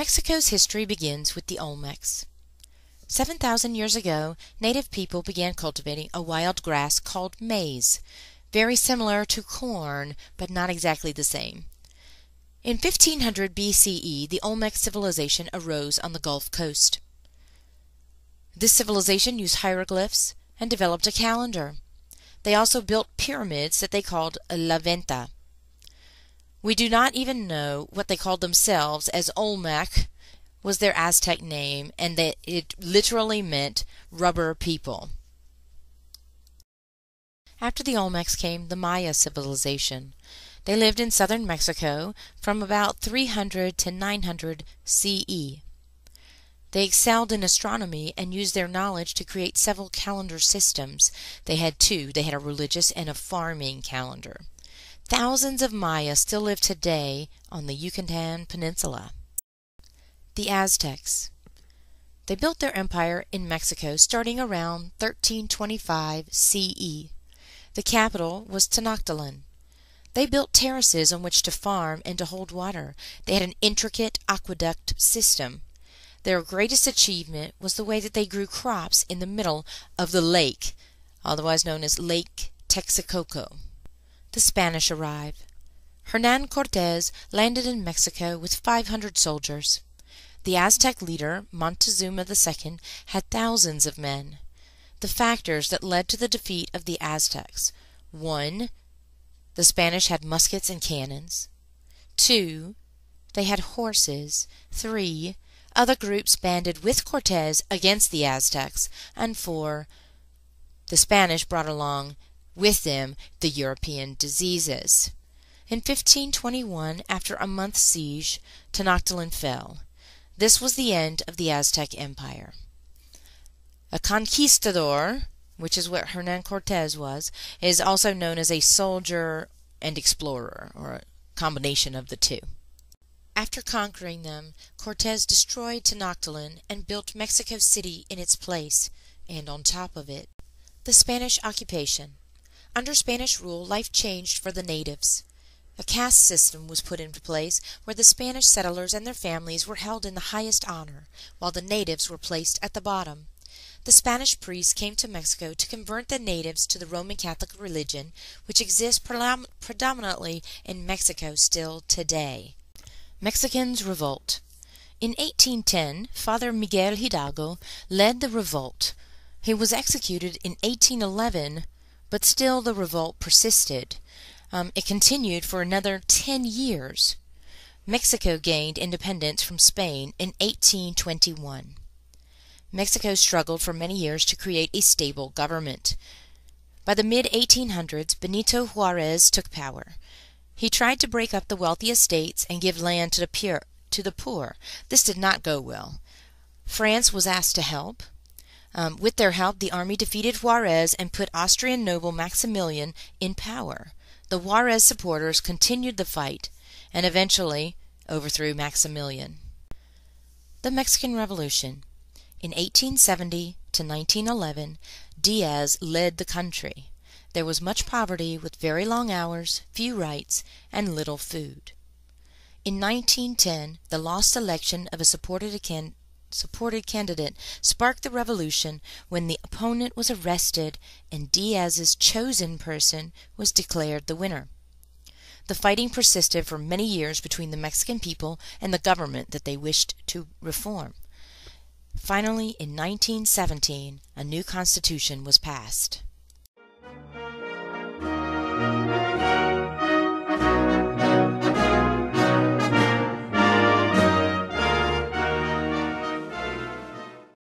Mexico's history begins with the Olmecs. 7,000 years ago, native people began cultivating a wild grass called maize, very similar to corn, but not exactly the same. In 1500 BCE, the Olmec civilization arose on the Gulf Coast. This civilization used hieroglyphs and developed a calendar. They also built pyramids that they called La Venta. We do not even know what they called themselves, as Olmec was their Aztec name, and that it literally meant rubber people. After the Olmecs came the Maya civilization. They lived in southern Mexico from about 300 to 900 CE. They excelled in astronomy and used their knowledge to create several calendar systems. They had two. They had a religious and a farming calendar. Thousands of Maya still live today on the Yucatan Peninsula. The Aztecs. They built their empire in Mexico starting around 1325 CE. The capital was Tenochtitlan. They built terraces on which to farm and to hold water. They had an intricate aqueduct system. Their greatest achievement was the way that they grew crops in the middle of the lake, otherwise known as Lake Texcoco. The Spanish arrived. Hernán Cortés landed in Mexico with 500 soldiers. The Aztec leader, Montezuma II, had thousands of men. The factors that led to the defeat of the Aztecs: 1. The Spanish had muskets and cannons. 2. They had horses. 3. Other groups banded with Cortés against the Aztecs. And 4. The Spanish brought along with them the European diseases. In 1521, after a month's siege, Tenochtitlan fell. This was the end of the Aztec Empire. A conquistador, which is what Hernán Cortés was, is also known as a soldier and explorer, or a combination of the two. After conquering them, Cortés destroyed Tenochtitlan and built Mexico City in its place, and on top of it. The Spanish occupation. Under Spanish rule, life changed for the natives. A caste system was put into place where the Spanish settlers and their families were held in the highest honor, while the natives were placed at the bottom. The Spanish priests came to Mexico to convert the natives to the Roman Catholic religion, which exists predominantly in Mexico still today. Mexicans revolt. In 1810, Father Miguel Hidalgo led the revolt. He was executed in 1811, but still the revolt persisted. It continued for another 10 years. Mexico gained independence from Spain in 1821. Mexico struggled for many years to create a stable government. By the mid-1800s, Benito Juárez took power. He tried to break up the wealthy estates and give land to the poor. This did not go well. France was asked to help. With their help, the army defeated Juárez and put Austrian noble Maximilian in power. The Juárez supporters continued the fight and eventually overthrew Maximilian. The Mexican Revolution. In 1870 to 1911, Diaz led the country. There was much poverty with very long hours, few rights, and little food. In 1910, the lost election of a supported candidate sparked the revolution when the opponent was arrested and Diaz's chosen person was declared the winner. The fighting persisted for many years between the Mexican people and the government that they wished to reform. Finally, in 1917, a new constitution was passed.